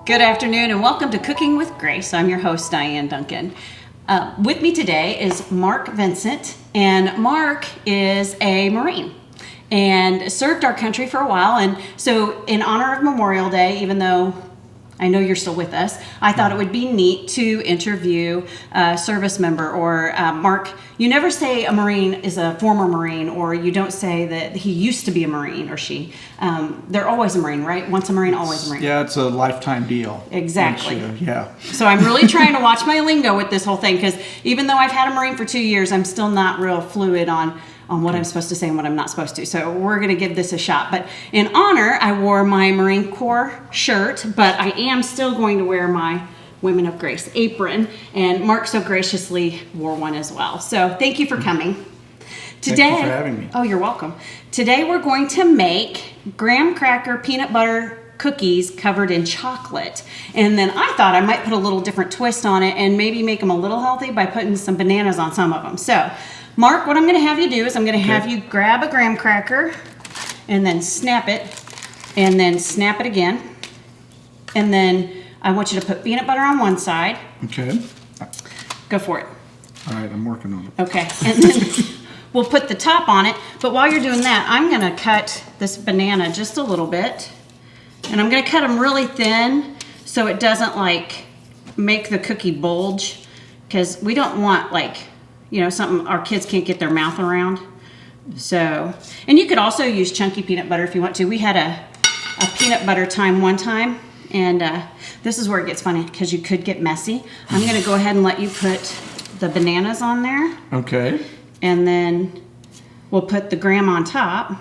Good afternoon and welcome to Cooking with Grace. I'm your host, Diane Duncan. With me today is Mark Vincent, and Mark is a Marine and served our country for a while. And so in honor of Memorial Day, even though I know you're still with us, I thought it would be neat to interview a service member or Mark. You never say a Marine is a former Marine, or you don't say that he used to be a Marine or she. They're always a Marine, right? Once a Marine, always a Marine. Yeah, it's a lifetime deal. Exactly. Yeah. So I'm really trying to watch my lingo with this whole thing, because even though I've had a Marine for 2 years, I'm still not real fluid on what I'm supposed to say and what I'm not supposed to. So we're going to give this a shot. But in honor, I wore my Marine Corps shirt, but I am still going to wear my Women of Grace apron. And Mark so graciously wore one as well. So thank you for coming. Today, Thank you for having me. Oh, you're welcome. Today we're going to make graham cracker peanut butter cookies covered in chocolate. And then I thought I might put a little different twist on it and maybe make them a little healthy by putting some bananas on some of them. So Mark, what I'm going to have you do is I'm going to have you grab a graham cracker and then snap it, and then snap it again. And then I want you to put peanut butter on one side. Okay. Go for it. All right, I'm working on it. Okay. And then we'll put the top on it. But while you're doing that, I'm going to cut this banana just a little bit. And I'm going to cut them really thin so it doesn't like make the cookie bulge, because we don't want something our kids can't get their mouth around. So, and you could also use chunky peanut butter if you want to. We had a peanut butter time one time, and this is where it gets funny because you could get messy. I'm going to go ahead and let you put the bananas on there. Okay. And then we'll put the graham on top.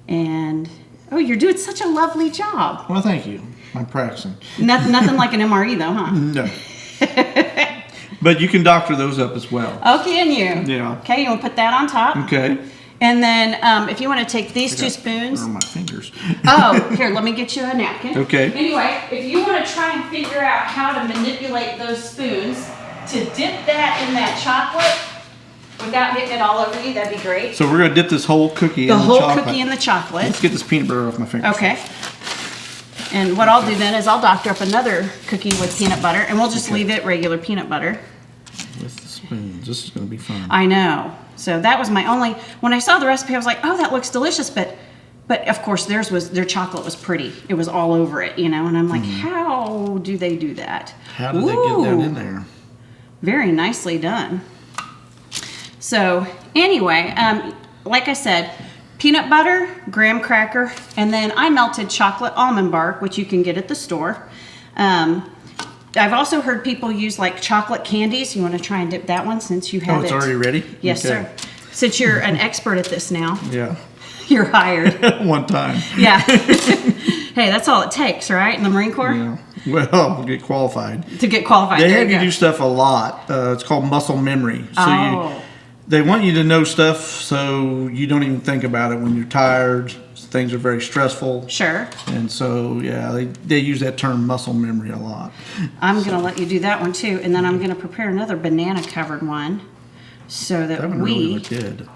And, oh, you're doing such a lovely job. Well, thank you. I'm practicing. Nothing like an MRE though, huh? No. But you can doctor those up as well. Oh, can you? Yeah. Okay, you want to put that on top? Okay. And then if you want to take these 2 spoons. On my fingers. Oh, here, let me get you a napkin. Okay. Anyway, if you want to try and figure out how to manipulate those spoons to dip that in that chocolate without getting it all over you, that'd be great. So we're going to dip this whole cookie in the whole chocolate. cookie in the chocolate. Let's get this peanut butter off my fingers. Okay. And what I'll do then is I'll doctor up another cookie with peanut butter, and we'll just leave it regular peanut butter. With the spoons. This is going to be fun. I know. So that was my only, when I saw the recipe, I was like, oh, that looks delicious. But of course, their chocolate was pretty. It was all over it, And I'm like, how do they do that? How do they get that in there? Very nicely done. So anyway, like I said, peanut butter, graham cracker, and then I melted chocolate almond bark, which you can get at the store. I've also heard people use like chocolate candies. You want to try and dip that one since you have it? Oh, it's already ready? Yes, Okay. sir. Since you're an expert at this now, Yeah. you're hired. One time. Yeah. Hey, that's all it takes, right? In the Marine Corps? Yeah. Well, we'll get qualified. To get qualified. They There have you you go. do stuff a lot. It's called muscle memory. So they want you to know stuff so you don't even think about it when you're tired. Things are very stressful. Sure. And so, yeah, they use that term muscle memory a lot. I'm going to let you do that one too. And then I'm going to prepare another banana covered one so that That one really looked good.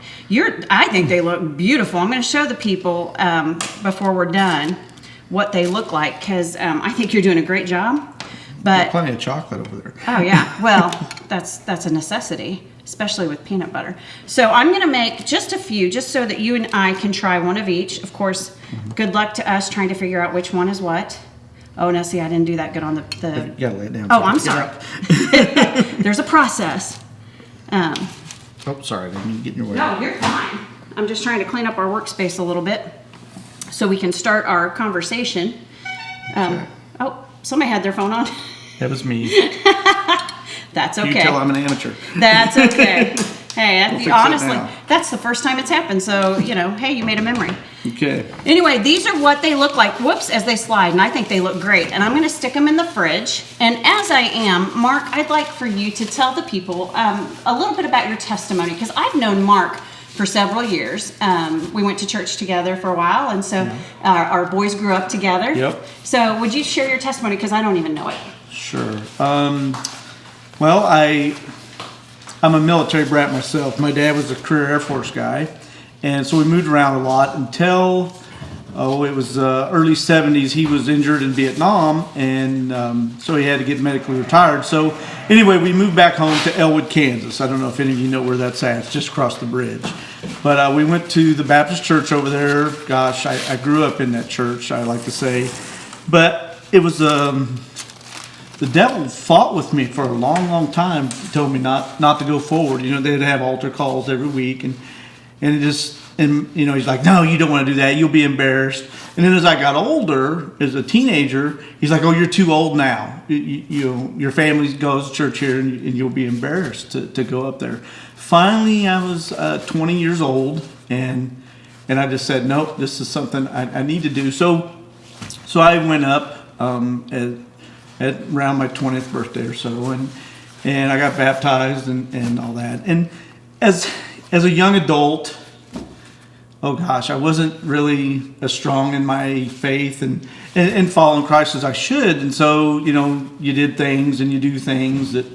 I think they look beautiful. I'm going to show the people before we're done what they look like, because I think you're doing a great job. But Plenty of chocolate over there. oh yeah, well that's a necessity, especially with peanut butter. So I'm going to make just a few, just so that you and I can try one of each. Of course, good luck to us trying to figure out which one is what. Oh no, see, I didn't do that good on the. You gotta lay it down. Oh, I'm sorry. There's a process. Oh, sorry, I didn't mean to get in your way. No, you're fine. I'm just trying to clean up our workspace a little bit so we can start our conversation. Okay. Oh, somebody had their phone on. That was me. That's okay. You tell I'm an amateur. That's okay. Hey, We'll fix it honestly, now. that's the first time it's happened. So, hey, you made a memory. Okay. Anyway, these are what they look like, whoops, as they slide, and I think they look great. And I'm going to stick them in the fridge. And as I am, Mark, I'd like for you to tell the people a little bit about your testimony, because I've known Mark for several years. We went to church together for a while, and so our boys grew up together. Yep. So would you share your testimony, because I don't even know it. Sure. Well, I'm a military brat myself. My dad was a career Air Force guy, and so we moved around a lot until it was early 70s. He was injured in Vietnam, and so he had to get medically retired. So anyway, we moved back home to Elwood, Kansas. I don't know if any of you know where that's at. It's just across the bridge. But we went to the Baptist church over there. Gosh, I grew up in that church, I like to say. But it was the devil fought with me for a long, long time. Told me not to go forward. You know, they'd have altar calls every week, and it just. And, you know, he's like, no, you don't want to do that. You'll be embarrassed. And then as I got older, as a teenager, he's like, oh, you're too old now. You know, your family goes to church here and you'll be embarrassed to go up there. Finally, I was 20 years old and I just said, nope, this is something I need to do. So I went up at around my 20th birthday or so and I got baptized and all that. And as a young adult, oh gosh, I wasn't really as strong in my faith and following Christ as I should. And so, you know, you did things and you do things that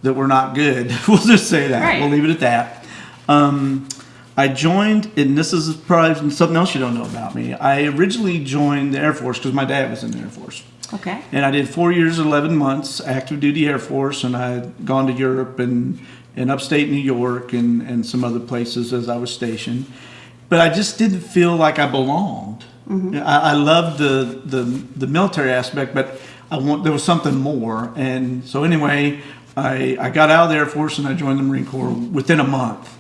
were not good. We'll just say that. Right. We'll leave it at that. I joined, and this is probably something else you don't know about me. I originally joined the Air Force because my dad was in the Air Force. Okay. And I did 4 years, 11 months, active duty Air Force, and I had gone to Europe and upstate New York and some other places as I was stationed. But I just didn't feel like I belonged. Mm-hmm. I loved the military aspect, but there was something more. And so anyway, I got out of the Air Force and I joined the Marine Corps within a month.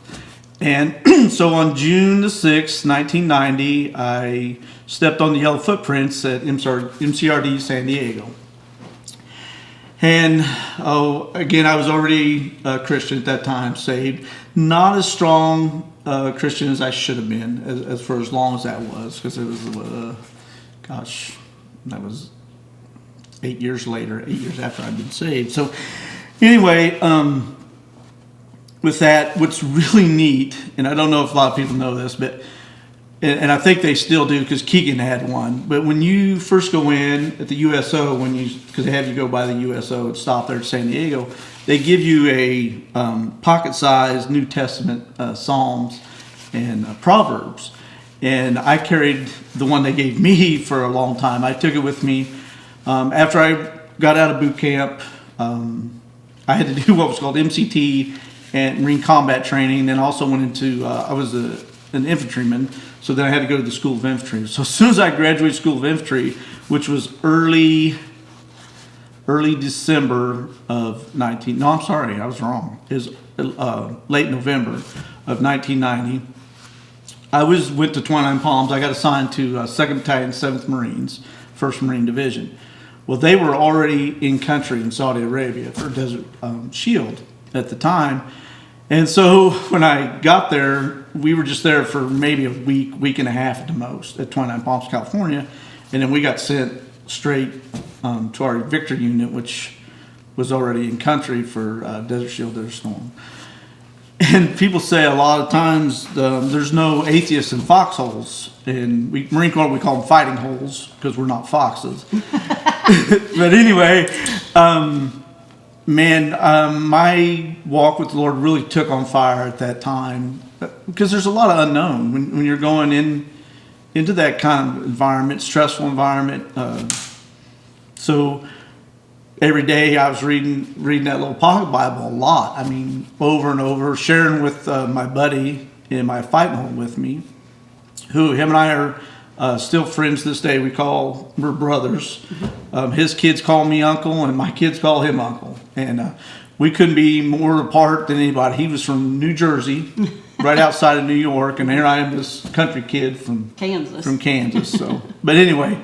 And so on June the 6th, 1990, I stepped on the yellow footprints at MCRD San Diego. And again, I was already a Christian at that time, saved. Not as strong Christian as I should have been, as for as long as that was, because it was, that was 8 years later, 8 years after I'd been saved. So anyway, with that, what's really neat, and I don't know if a lot of people know this, but and I think they still do because Keegan had one. But when you first go in at the USO, because they have you go by the USO and stop there at San Diego, they give you a pocket-sized New Testament Psalms and Proverbs. And I carried the one they gave me for a long time. I took it with me. After I got out of boot camp, I had to do what was called MCT and Marine Combat Training. Then also went into, I was an infantryman. So then I had to go to the School of Infantry. So as soon as I graduated School of Infantry, which was early December of I was wrong. It was late November of 1990. I went to 29 Palms. I got assigned to 2nd Battalion, 7th Marines, 1st Marine Division. Well, they were already in country in Saudi Arabia for Desert Shield at the time. And so when I got there, we were just there for maybe a week and a half at the most at 29 Palms, California. And then we got sent straight to our Victor unit, which was already in country for Desert Shield, Desert Storm. And people say a lot of times there's no atheists in foxholes. And Marine Corps, we call them fighting holes because we're not foxes. But anyway, my walk with the Lord really took on fire at that time because there's a lot of unknown when you're going into that kind of environment, stressful environment. So every day I was reading that little pocket Bible a lot. I mean, over and over, sharing with my buddy in my fighting hole with me, him and I are still friends this day. We're brothers. His kids call me uncle, and my kids call him uncle. And we couldn't be more apart than anybody. He was from New Jersey, right outside of New York, and here I am, this country kid from Kansas. So, but anyway,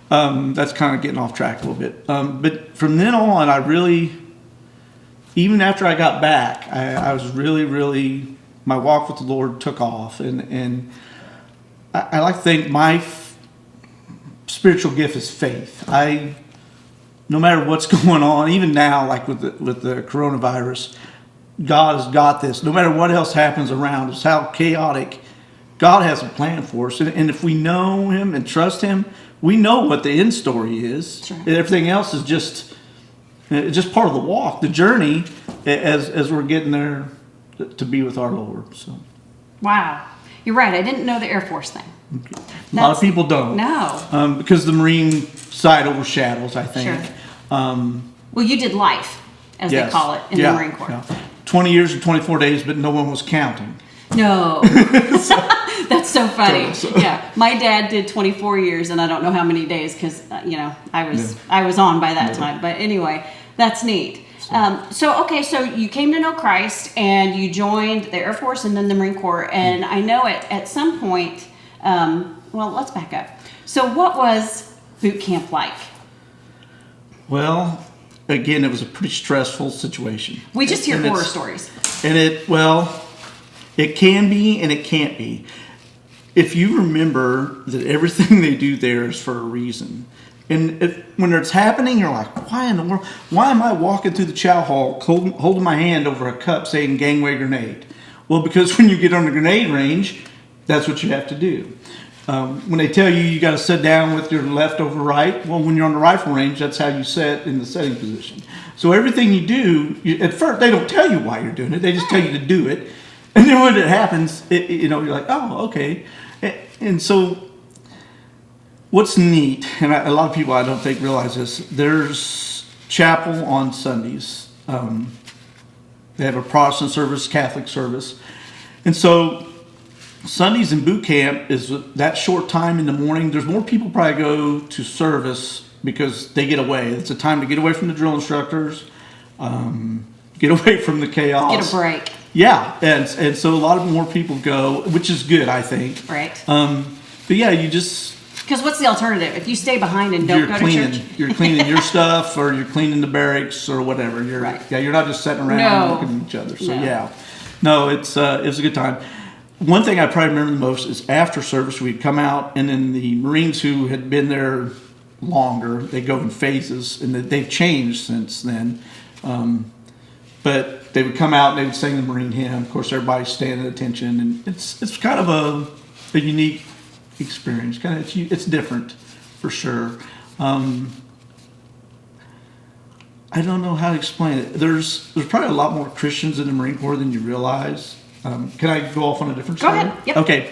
that's kind of getting off track a little bit. But from then on, I really, even after I got back, I was really, my walk with the Lord took off, and I like to think my spiritual gift is faith. No matter what's going on, even now, like with the coronavirus, God has got this. No matter what else happens around us, how chaotic, God has a plan for us. And if we know Him and trust Him, we know what the end story is. Sure. And everything else is just part of the walk, the journey, as we're getting there to be with our Lord. So. Wow. You're right. I didn't know the Air Force thing. A lot of people don't. No. Because the Marine side overshadows, I think. Sure. Um, Well, you did life, as yes. they call it in Yeah, the Marine Corps. yeah. 20 years and 24 days, but no one was counting. No. That's so funny. So- Yeah. My dad did 24 years, and I don't know how many days because, I was on by that time. But anyway, that's neat. So you came to know Christ, and you joined the Air Force and then the Marine Corps. And I know at some point, let's back up. So what was boot camp like? Well, again, it was a pretty stressful situation. We just hear And horror it's- stories. And it can be and it can't be. If you remember that everything they do there is for a reason. And when it's happening, you're like, why in the world? Why am I walking through the chow hall holding my hand over a cup saying gangway grenade? Well, because when you get on the grenade range, that's what you have to do. When they tell you got to sit down with your left over right, well, when you're on the rifle range, that's how you sit in the setting position. So everything you do, at first, they don't tell you why you're doing it. They just tell you to do it. And then when it happens, you're like, oh, okay. And so what's neat, and a lot of people I don't think realize this, there's chapel on Sundays. They have a Protestant service, Catholic service. And so Sundays in boot camp is that short time in the morning. There's more people probably go to service because they get away. It's a time to get away from the drill instructors, get away from the chaos. Get a break. Yeah, and so a lot of more people go, which is good, I think. Right. But yeah, you just... Because what's the alternative? If you stay behind and don't go to church? You're cleaning your stuff, or you're cleaning the barracks, or whatever. Right. Yeah, you're not just sitting around No. looking at each other. So No. yeah, no, it was a good time. One thing I probably remember the most is after service we'd come out, and then the Marines who had been there longer, they go in phases, and they've changed since then. But they would come out and they would sing the Marine hymn. Of course, everybody's standing at attention, and it's kind of a unique experience. It's different for sure. I don't know how to explain it. There's probably a lot more Christians in the Marine Corps than you realize. Can I go off on a different Go story? ahead. Yep. Okay.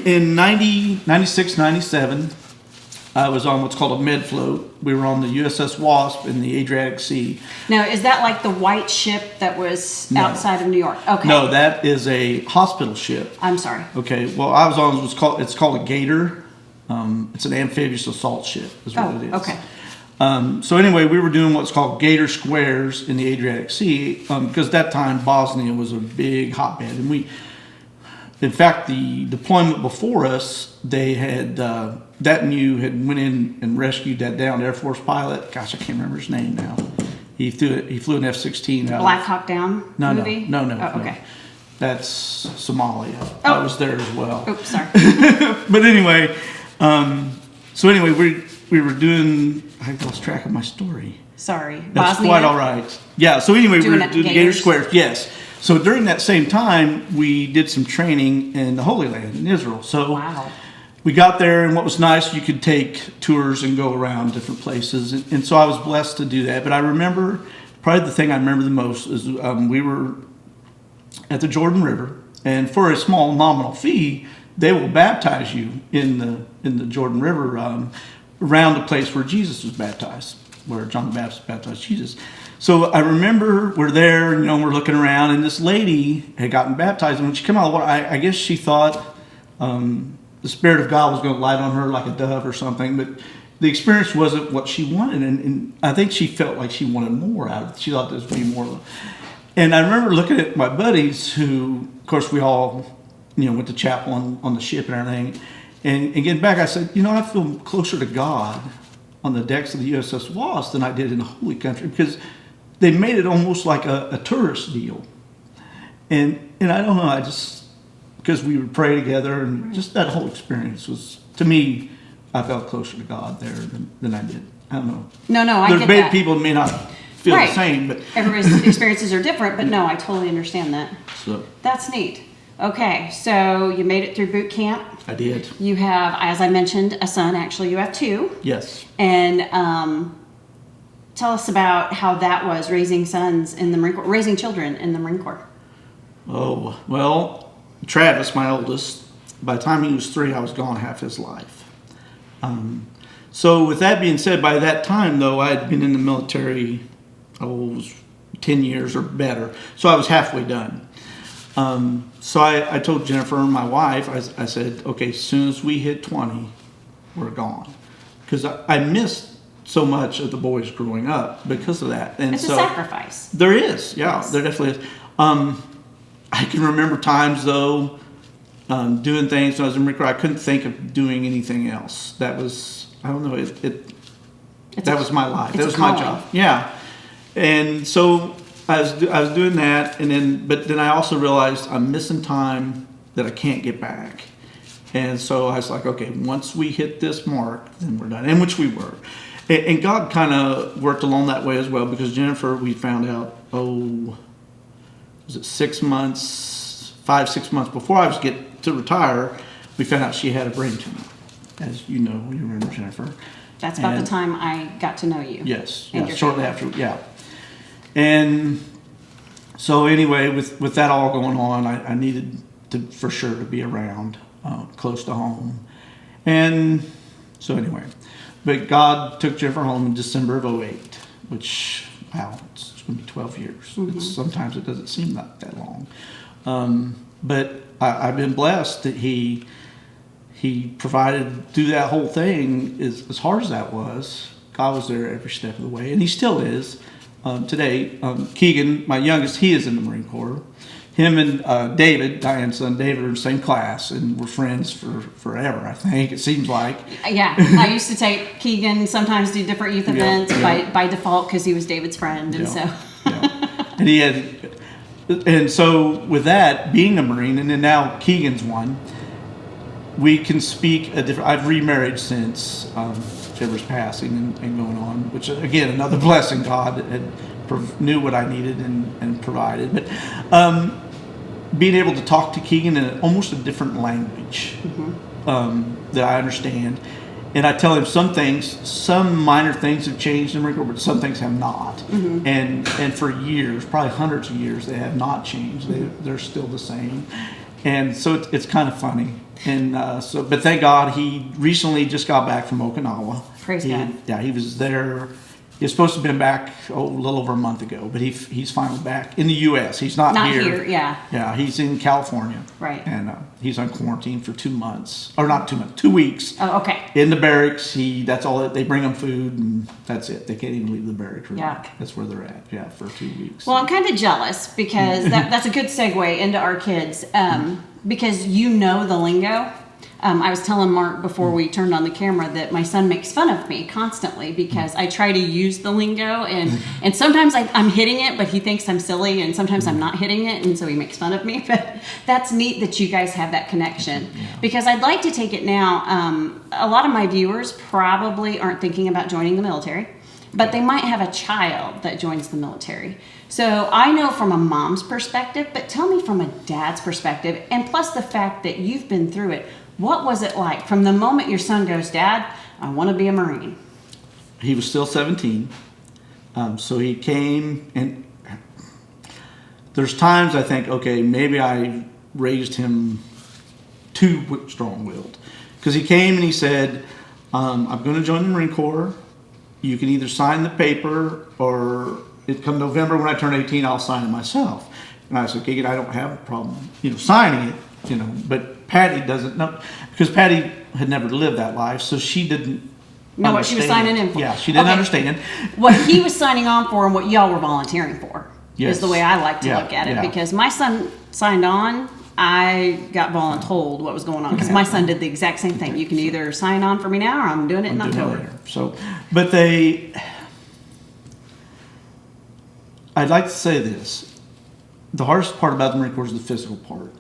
In 96, 97, I was on what's called a med float. We were on the USS Wasp in the Adriatic Sea. Now, is that like the white ship that was No. outside of New York? Okay. No, that is a hospital ship. I'm sorry. Okay. Well, I was on it's called a Gator. It's an amphibious assault ship is what it is. Okay. So anyway, we were doing what's called Gator Squares in the Adriatic Sea because at that time Bosnia was a big hotbed, and in fact, the deployment before us, they had that had went in and rescued that downed Air Force pilot. Gosh, I can't remember his name now. He flew an F-16. Black Hawk Down movie? No. Oh, okay. No. That's Somalia. Oh. I was there as well. Oops, sorry. But anyway, we were doing. I lost track of my story. Sorry. That's Bosnia? quite all right. Yeah. So anyway, we Doing were it doing Gator Squares. Yes. So during that same time, we did some training in the Holy Land in Israel. So Wow. we got there, and what was nice, you could take tours and go around different places. And so I was blessed to do that. But I remember, probably the thing I remember the most is we were at the Jordan River, and for a small nominal fee, they will baptize you in the Jordan River around the place where Jesus was baptized, where John the Baptist baptized Jesus. So I remember we're there, we're looking around, and this lady had gotten baptized, and when she came out of the water, I guess she thought the Spirit of God was going to light on her like a dove or something, but the experience wasn't what she wanted, and I think she felt like she wanted more out of it. She thought there would be more. And I remember looking at my buddies who, of course, we all, went to chapel on the ship and everything, and getting back, I said, I feel closer to God on the decks of the USS Wasp than I did in the Holy Country, because they made it almost like a tourist deal. And I don't know, because we would pray together, and just that whole experience was, to me, I felt closer to God there than I did. I don't know. No, I There's get maybe that. people may not feel Right. the same, but Everybody's experiences are different, but no, I totally understand that. so That's neat. Okay, so you made it through boot camp. I did. You have, as I mentioned, a son. Actually, you have two. Yes. And tell us about how that was raising sons in the Marine Corps, raising children in the Marine Corps. Oh, well, Travis, my oldest, by the time he was 3, I was gone half his life. So with that being said, by that time, though, I had been in the military, 10 years or better. So I was halfway done. So I told Jennifer, my wife, I said, okay, as soon as we hit 20, we're gone. Because I missed so much of the boys growing up because of that. And It's so a sacrifice. there is, yeah, Yes. there definitely is. I can remember times, though, doing things when I was in Marine Corps, I couldn't think of doing anything else. That was, I don't know, that was my life. That was my job. Yeah. And so I was doing that, but then I also realized I'm missing time that I can't get back. And so I was like, okay, once we hit this mark, then we're done, and which we were. And God kind of worked along that way as well, because Jennifer, we found out, was it 6 months, 5-6 months before I was get to retire, we found out she had a brain tumor. As you know, you remember Jennifer. That's about And- the time I got to know you. Yes, And yeah, your shortly family. after, yeah. And so anyway, with that all going on, I needed to, for sure, to be around, close to home. And so anyway, but God took Jennifer home in December of 2008, which, wow, it's going to be 12 years. Sometimes it doesn't seem that long. But I've been blessed that he provided through that whole thing. As hard as that was, God was there every step of the way, and he still is. Today, Keegan, my youngest, he is in the Marine Corps. Him and David, Diane's son David, are in the same class, and we're friends for forever, I think, it seems like. Yeah, I used to take Keegan, sometimes do different youth events yeah. by default because he was David's friend, and so. Yeah. And so with that, being a Marine, and then now Keegan's one, we can speak a different. I've remarried since Jennifer's passing and going on, which again, another blessing. God had knew what I needed and provided. But being able to talk to Keegan in almost a different language that I understand. And I tell him some minor things have changed in Marine Corps, but some things have not. And for years, probably hundreds of years, they have not changed. They're still the same. And so it's kind of funny. And but thank God, he recently just got back from Okinawa. Praise God. Yeah, he was there. He was supposed to have been back a little over a month ago, but he's finally back in the U.S. He's not here. Yeah. Yeah, he's in California. Right. And he's on quarantine for 2 months, or not 2 months, 2 weeks. Oh, okay. In the barracks, that's all. They bring him food, and that's it. They can't even leave the barracks room. Yuck. That's where they're at. Yeah, for 2 weeks. Well, I'm kind of jealous because that's a good segue into our kids because you know the lingo. I was telling Mark before we turned on the camera that my son makes fun of me constantly because I try to use the lingo and sometimes I'm hitting it, but he thinks I'm silly, and sometimes I'm not hitting it, and so he makes fun of me. But that's neat that you guys have that connection because I'd like to take it now. A lot of my viewers probably aren't thinking about joining the military, but they might have a child that joins the military. So I know from a mom's perspective, but tell me from a dad's perspective, and plus the fact that you've been through it. What was it like from the moment your son goes, Dad, I want to be a Marine? He was still 17. So he came, and there's times I think, okay, maybe I raised him too strong-willed. Because he came and he said, I'm going to join the Marine Corps. You can either sign the paper, or it come November when I turn 18, I'll sign it myself. And I said, Keegan, I don't have a problem, signing it, but Patty doesn't know, because Patty had never lived that life, so she didn't know what she was signing in for. Yeah, she didn't understand. What he was signing on for and what y'all were volunteering for Yes. is the way I like to Yeah, look at it. yeah. Because my son signed on, I got voluntold what was going on. Because my son did the exact same thing. You can either sign on for me now, or I'm doing it in October. So, but I'd like to say this. The hardest part about the Marine Corps is the physical part.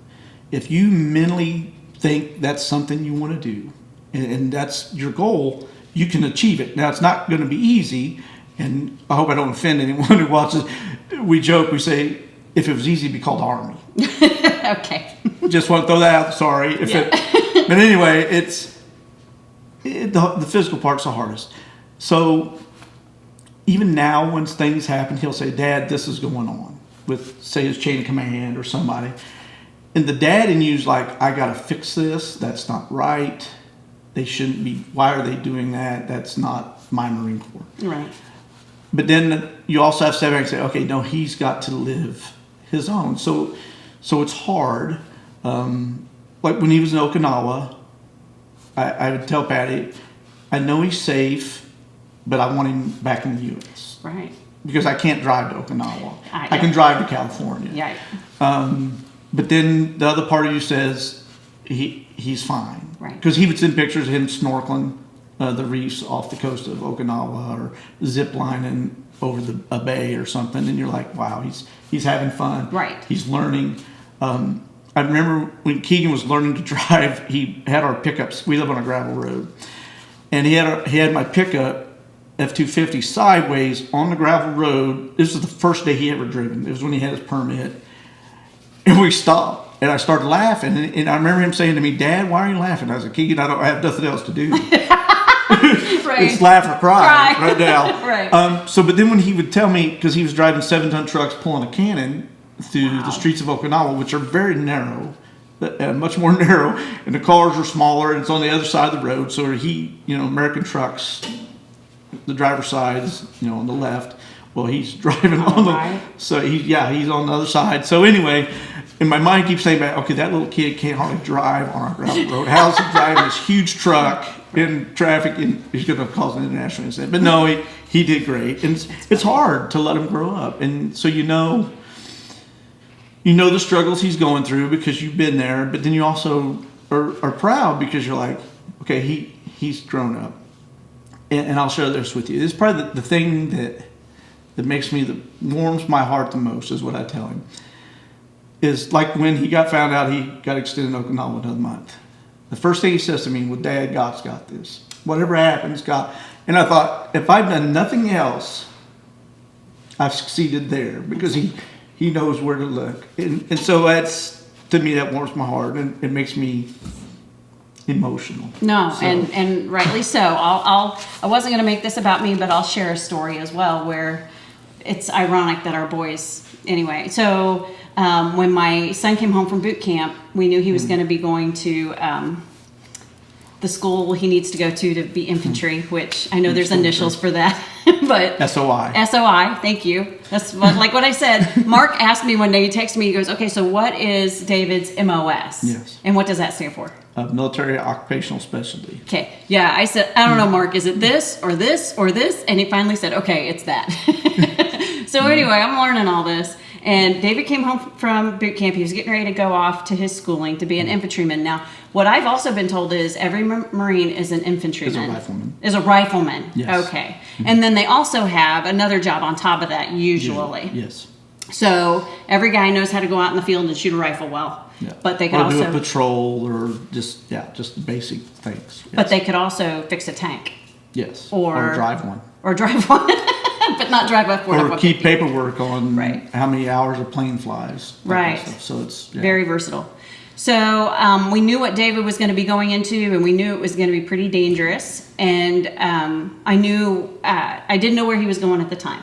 If you mentally think that's something you want to do, and that's your goal, you can achieve it. Now, it's not going to be easy, and I hope I don't offend anyone who watches. We joke, we say, if it was easy, it'd be called Army. Okay. Just want to throw that out. Sorry. But anyway, the physical part's the hardest. So even now, when things happen, he'll say, Dad, this is going on with, say, his chain of command or somebody. and the dad in you's like, I gotta fix this. That's not right. They shouldn't be. Why are they doing that? That's not my Marine Corps. Right. But then you also have to step back and say, okay, no, he's got to live his own. So it's hard. Like when he was in Okinawa, I would tell Patty, I know he's safe, but I want him back in the U.S. Right. Because I can't drive to Okinawa. I Yeah. can drive to California. Yeah. But then the other part of you says he's fine. Right. Because he would send pictures of him snorkeling the reefs off the coast of Okinawa or zip lining over a bay or something, and you're like, wow, he's having fun. Right. He's learning. I remember when Keegan was learning to drive, he had our pickups. We live on a gravel road, and he had my pickup F-250 sideways on the gravel road. This was the first day he ever driven. It was when he had his permit, and we stopped. And I started laughing, and I remember him saying to me, "Dad, why are you laughing?" I was like, "Keegan, I have nothing else to do. Right. It's laugh or cry Cry. right now." Right. But then when he would tell me, because he was driving 7-ton trucks pulling a cannon through the streets of Okinawa, which are very narrow, much more narrow, and the cars are smaller, and it's on the other side of the road. So American trucks, the driver's side is, on the left. Well, he's driving on the right. so he's on the other side. So anyway, in my mind keeps saying back, okay, that little kid can't hardly drive on our gravel road. How's he driving this huge truck in traffic? And he's going to cause an international incident. But no, he did great. And it's hard to let him grow up. And so you know the struggles he's going through because you've been there. But then you also are proud because you're like, okay, he's grown up. And I'll share this with you. This is probably the thing that warms my heart the most is what I tell him. Is like when he got found out he got extended in Okinawa another month. The first thing he says to me, well, Dad, God's got this. Whatever happens, God. And I thought, if I've done nothing else, I've succeeded there because he knows where to look. And so that's, to me, that warms my heart and it makes me emotional. No, So- and rightly so. I wasn't going to make this about me, but I'll share a story as well where it's ironic that our boys, anyway. So when my son came home from boot camp, we knew he was going to be going to the school he needs to go to be infantry, which I know there's initials for that, but SOI. SOI, thank you. That's like what I said. Mark asked me one day, he texted me, he goes, okay, so what is David's MOS? Yes. And what does that stand for? Military Occupational Specialty. Okay. Yeah, I said, I don't know, Mark, is it this or this or this? And he finally said, okay, it's that. So anyway, I'm learning all this. And David came home from boot camp. He was getting ready to go off to his schooling to be an infantryman. Now, what I've also been told is every Marine is an infantryman. Is a rifleman. Is a rifleman. Yes. Okay. And then they also have another job on top of that, usually. Yes. So every guy knows how to go out in the field and shoot a rifle well. Yeah. But they could or also do a patrol or just basic things. Yes. But they could also fix a tank. Yes. or drive one. Or drive one. But not drive up for Or keep paperwork on Right. how many hours a plane flies. that kind of Right. stuff. So it's Very versatile. So we knew what David was going to be going into, and we knew it was going to be pretty dangerous. And I knew I didn't know where he was going at the time,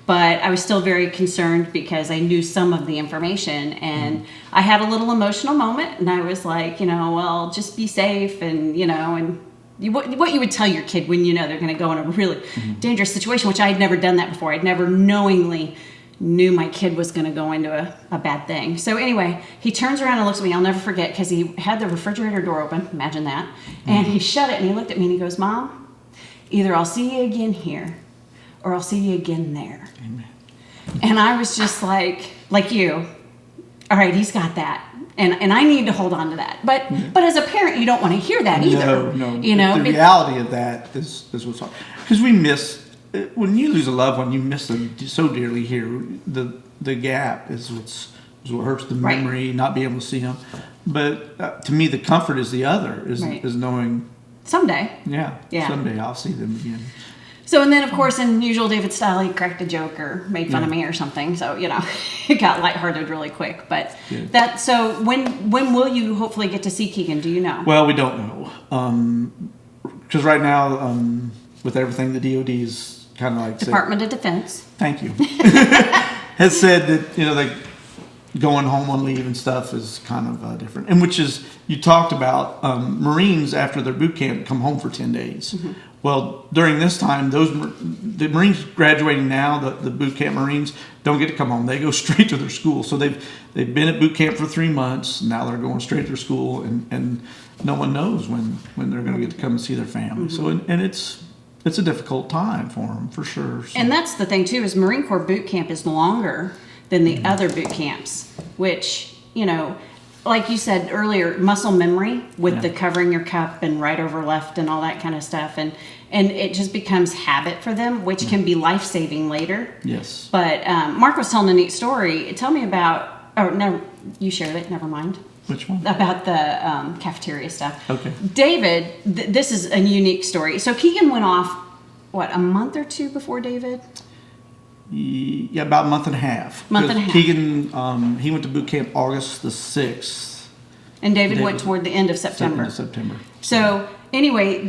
but I was still very concerned because I knew some of the information, and I had a little emotional moment, and I was like, well, just be safe, and what you would tell your kid when they're going to go in a really dangerous situation, which I had never done that before. I'd never knowingly knew my kid was going to go into a bad thing. So anyway, he turns around and looks at me. I'll never forget because he had the refrigerator door open. Imagine that. And he shut it and he looked at me and he goes, Mom, either I'll see you again here or I'll see you again there. Amen. And I was just like you, all right, he's got that. And I need to hold on to that. But as a parent, you don't want to hear that either. No. The reality of that is what's hard. Because we miss, when you lose a loved one, you miss them so dearly here. The gap is what hurts the Right. memory, not being able to see them. But to me, the comfort is the other, is knowing, someday. yeah, Yeah. someday I'll see them again. So, and then, of course, in usual David style, he cracked a joke or made fun of me or something. So, it got lighthearted really quick. But Good. so when will you hopefully get to see Keegan? Do you know? Well, we don't know. Because right now, with everything, the DOD is kind of like Department of Defense. thank you, has said that going home on leave and stuff is kind of different. And which is, you talked about Marines after their boot camp come home for 10 days. Mm-hmm. Well, during this time, the Marines graduating now, the boot camp Marines, don't get to come home. They go straight to their school. So they've been at boot camp for 3 months. Now they're going straight to their school, and no one knows when they're going to get to come and see their family. So and it's a difficult time for them, for sure. So. And that's the thing too, is Marine Corps boot camp is longer than the other boot camps, which, you know, like you said earlier, muscle memory with the covering your cup and right over left and all that kind of stuff. And it just becomes habit for them, which can be life-saving later. Yes. But Mark was telling a neat story. Tell me about, oh, no, you shared it, never mind. Which one? About the cafeteria stuff. Okay. David, this is a unique story. So Keegan went off, what, a month or two before David? Yeah, about a month and a half. Month and a half. Keegan, he went to boot camp August the 6th. And David went toward the end of September. So anyway,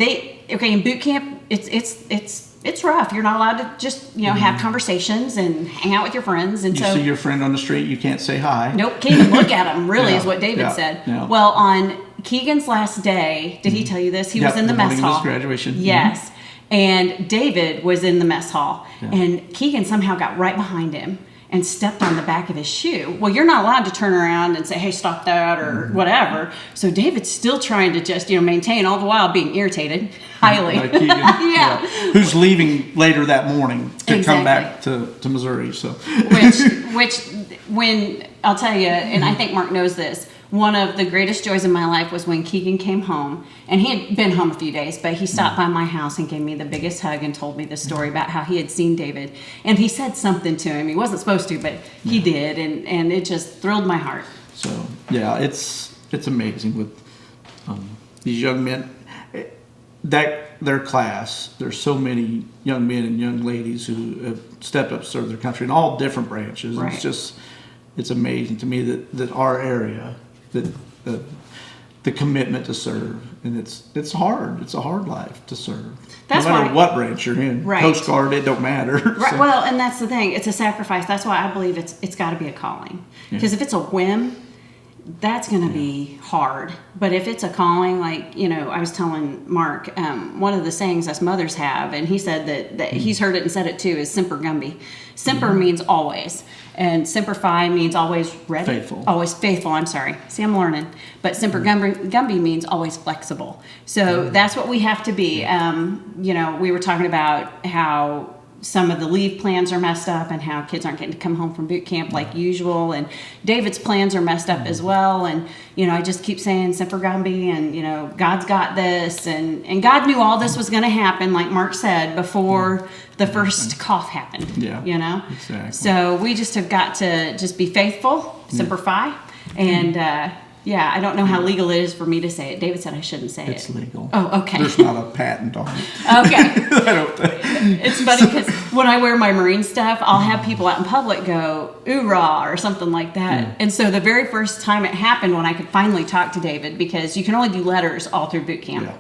in boot camp, it's rough. You're not allowed to just, have conversations and hang out with your friends. And you see your friend on the street, you can't say hi. Nope, can't even look at him, really, is what David said. Yeah. Well, on Keegan's last day, did he tell you this? He was in the mess hall. Of his graduation. Yes. And David was in the mess hall. Yeah. And Keegan somehow got right behind him and stepped on the back of his shoe. Well, you're not allowed to turn around and say, hey, stop that, or whatever. So David's still trying to just, maintain, all the while being irritated, highly. Like Keegan. Yeah. Who's leaving later that morning to come back to Missouri. So. Which, when, I'll tell you, and I think Mark knows this, one of the greatest joys in my life was when Keegan came home, and he had been home a few days, but he stopped by my house and gave me the biggest hug and told me the story about how he had seen David. And he said something to him. He wasn't supposed to, but he did, and it just thrilled my heart. So, yeah, it's amazing with these young men. Their class, there's so many young men and young ladies who have stepped up to serve their country in all different branches. Right. It's amazing to me that our area, that the commitment to serve, and it's hard. It's a hard life to serve. That's no matter why, what branch you're in, right. Coast Guard, it don't matter. Right. So. Well, and that's the thing. It's a sacrifice. That's why I believe it's got to be a calling. Because if it's a whim, that's going to be hard. But if it's a calling, like, I was telling Mark, one of the sayings us mothers have, and he said that he's heard it and said it too, is Semper Gumby. Semper means always, and Semper Fi means always ready. Faithful. Always faithful, I'm sorry. See, I'm learning. But Semper Gumby means always flexible. So that's what we have to be. We were talking about how some of the leave plans are messed up and how kids aren't getting to come home from boot camp like usual, and David's plans are messed up as well, and I just keep saying Semper Gumby, and God's got this, and God knew all this was going to happen, like Mark said, before the first cough happened. Exactly. So we just have got to just be faithful, Semper Fi, and I don't know how legal it is for me to say it. David said I shouldn't say It's it. legal. Oh, okay. There's not a patent on it. Okay. I don't think. It's funny because when I wear my Marine stuff, I'll have people out in public go, "Oorah," or something like that. Yeah. And so the very first time it happened, when I could finally talk to David, because you can only do letters all through boot camp. Yeah.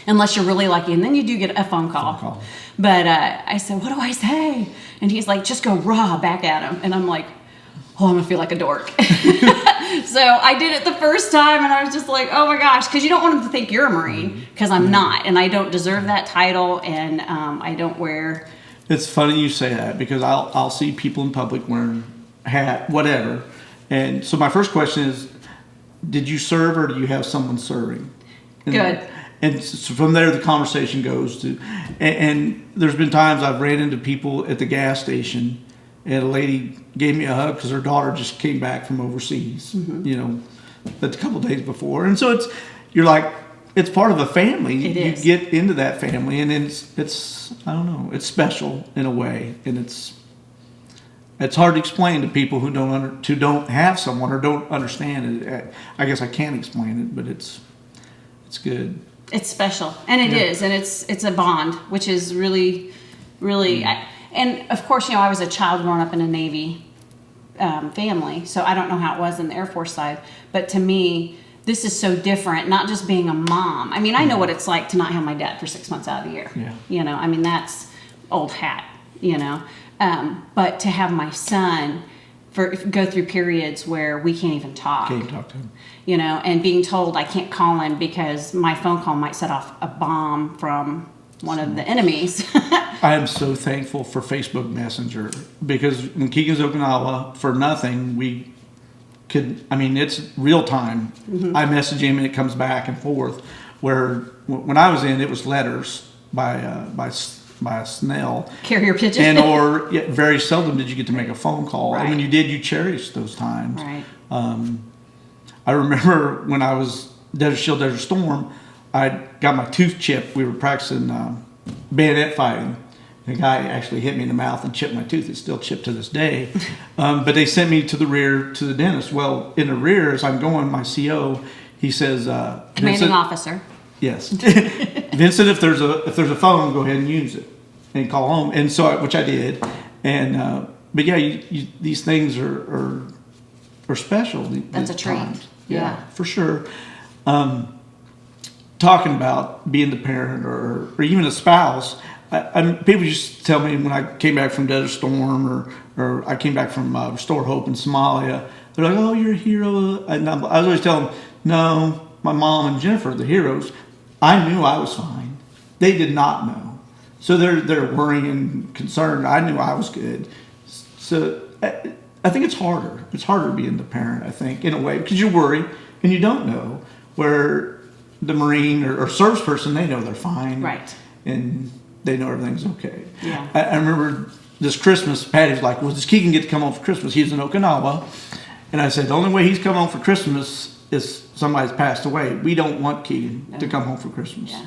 Unless you're really lucky, and then you do get a phone call. But I said, what do I say? And he's like, just go raw back at him. And I'm like, oh, I'm gonna feel like a dork. So I did it the first time, and I was just like, oh my gosh, because you don't want them to think you're a Marine, because I'm not, and I don't deserve that title, and I don't wear. It's funny you say that, because I'll see people in public wearing a hat, whatever, and so my first question is, did you serve or do you have someone serving? Good. And so from there, the conversation goes to, and there's been times I've ran into people at the gas station, and a lady gave me a hug because her daughter just came back from overseas, a couple days before. And so you're like, it's part of a family. It is. You get into that family, and it's I don't know, it's special in a way, and it's hard to explain to people who don't have someone or don't understand it. I guess I can't explain it, but it's good. It's special, and it is, and it's a bond, which is really, really. And of course, I was a child growing up in a Navy family, so I don't know how it was in the Air Force side. But to me, this is so different. Not just being a mom. I mean, I know what it's like to not have my dad for 6 months out of the year. Yeah. I mean, that's old hat. But to have my son go through periods where we can't even talk. Can't talk to him. You know, and being told I can't call him because my phone call might set off a bomb from one of the enemies. I am so thankful for Facebook Messenger, because when Keegan's Okinawa, for nothing, we could, I mean, it's real time. I message him and it comes back and forth. Where when I was in, it was letters by a snail. Carrier pigeon. And or very seldom did you get to make a phone call. Right. And when you did, you cherished those times. Right. I remember when I was Desert Shield, Desert Storm, I got my tooth chipped. We were practicing bayonet fighting. The guy actually hit me in the mouth and chipped my tooth. It's still chipped to this day. But they sent me to the rear to the dentist. Well, in the rear, as I'm going, my CO, he says, Commanding Vincent, officer. yes, Vincent, if there's a phone, go ahead and use it and call home. And so, which I did. And but yeah, these things are special. That's a treat. Times. Yeah, for sure. Talking about being the parent or even a spouse, people used to tell me when I came back from Desert Storm or I came back from Restore Hope in Somalia, they're like, "Oh, you're a hero." And I was always telling them, "No, my mom and Jennifer are the heroes. I knew I was fine. They did not know, so they're worrying and concerned. I knew I was good. So I think it's harder. It's harder being the parent, I think, in a way, because you worry and you don't know. Where the Marine or service person, they know they're fine. Right. And they know everything's okay. Yeah. I remember this Christmas, Patty's like, "Well, does Keegan get to come home for Christmas?" He's in Okinawa. And I said, the only way he's come home for Christmas is somebody's passed away. We don't want Keegan to come home for Christmas. Yeah.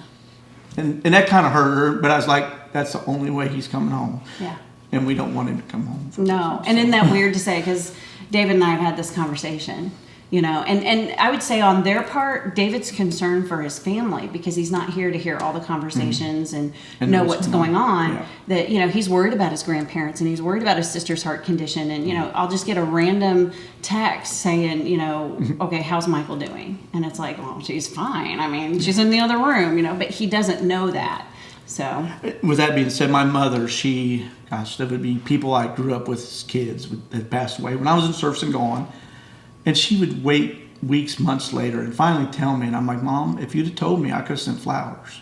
And that kind of hurt her, but I was like, that's the only way he's coming home. Yeah. And we don't want him to come home for No, Christmas. and isn't that weird to say? Because David and I have had this conversation, you know, and I would say on their part, David's concerned for his family because he's not here to hear all the conversations and know what's going on. Yeah. That, you know, he's worried about his grandparents and he's worried about his sister's heart condition. And, you know, I'll just get a random text saying, you know, "Okay, how's Michael doing?" And it's like, "Well, she's fine. I mean, she's in the other room," you know, but he doesn't know that. So, With that being said, my mother, there would be people I grew up with as kids that passed away when I was in service and gone. And she would wait weeks, months later and finally tell me. And I'm like, "Mom, if you'd have told me, I could have sent flowers.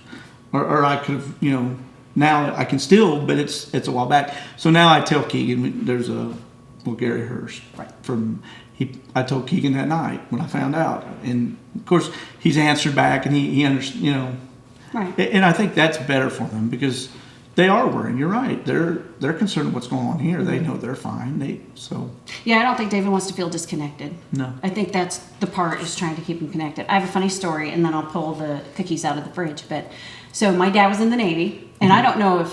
Or I could have, you know, now I can still, but it's a while back." So now I tell Keegan, Gary Hurst. Right. I told Keegan that night when I found out. And of course, he's answered back and he understands, you know. right. And I think that's better for them because they are worrying. You're right. They're concerned with what's going on here. They know they're fine. Yeah, I don't think David wants to feel disconnected. No. I think that's the part, is trying to keep him connected. I have a funny story, and then I'll pull the cookies out of the fridge. But so my dad was in the Navy, and I don't know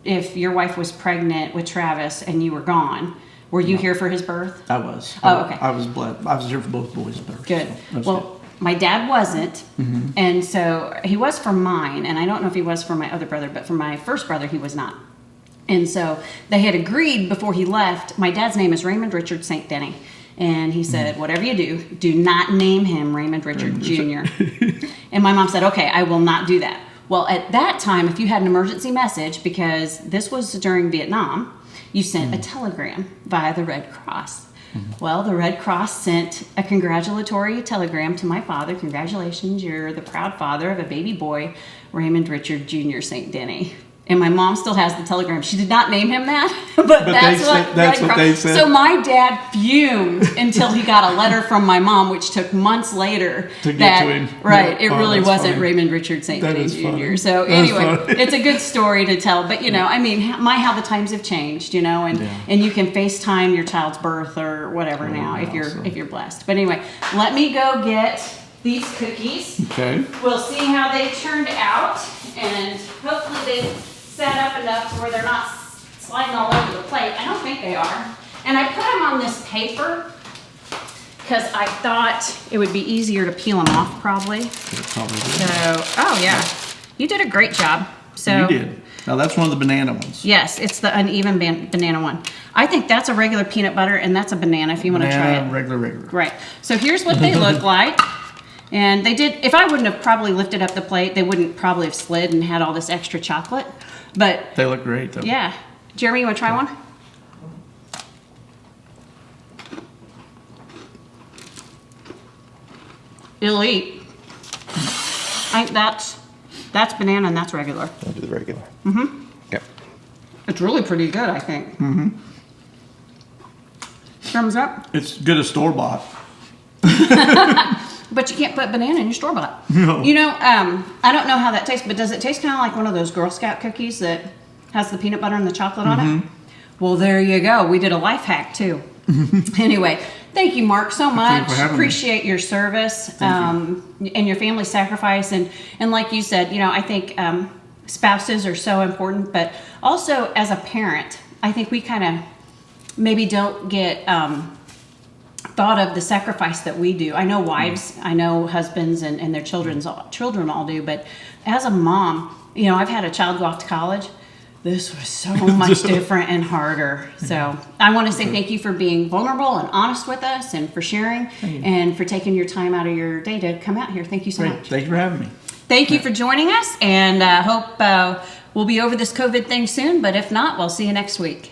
if your wife was pregnant with Travis and you were gone. Were you here for his birth? I was. Oh, okay. I was blessed. I was here for both boys' births. Good. So that's Well, my dad wasn't, and so he was for mine, and I don't know if he was for my other brother, but for my first brother, he was not. And so they had agreed before he left. My dad's name is Raymond Richard St. Denny. And he said, "Whatever you do not name him Raymond Richard Jr." And my mom said, "Okay, I will not do that." Well, at that time, if you had an emergency message, because this was during Vietnam, you sent a telegram via the Red Cross. Well, the Red Cross sent a congratulatory telegram to my father. "Congratulations, you're the proud father of a baby boy, Raymond Richard Jr. St. Denny." And my mom still has the telegram. She did not name him that, but that's what they said. So my dad fumed until he got a letter from my mom, which took months later. To get to him. Right. Yeah. It Oh, really that's wasn't funny. Raymond Richard St. That Denny is funny. Jr. So That's anyway, funny. it's a good story to tell. But, you know, I mean, how the times have changed, you know, and you can FaceTime your child's birth or whatever now if you're blessed. But anyway, let me go get these cookies. Okay. We'll see how they turned out, and hopefully they set up enough to where they're not sliding all over the plate. I don't think they are. And I put them on this paper because I thought it would be easier to peel them off probably. Probably did. So, oh yeah, you did a great job. So You did. Now that's one of the banana ones. Yes, it's the uneven banana one. I think that's a regular peanut butter, and that's a banana if you want to try Banana, it. regular. Right. So here's what they look like. And they did, if I wouldn't have probably lifted up the plate, they wouldn't probably have slid and had all this extra chocolate. But They look great though. yeah. Jeremy, you want to try one? Elite. I think that's banana and that's regular. I'll do the regular. Mm-hmm. Okay. It's really pretty good, I think. Mm-hmm. Thumbs up. It's good as store-bought. But you can't put banana in your store-bought. No. You know, I don't know how that tastes, but does it taste kind of like one of those Girl Scout cookies that has the peanut butter and the chocolate on it? Well, there you go. We did a life hack, too. Anyway, thank you, Mark, so much. for having me. Appreciate your service and your family sacrifice. And like you said, you know, I think spouses are so important, but also as a parent, I think we kind of maybe don't get thought of the sacrifice that we do. I know wives, I know husbands and their children all do, but as a mom, you know, I've had a child go off to college. This was so much different and harder. So I want to say thank you for being vulnerable and honest with us and for sharing and for taking your time out of your day to come out here. Thank you so Great. much. Thank you for having me. Thank you for joining us, and hope we'll be over this COVID thing soon, but if not, we'll see you next week.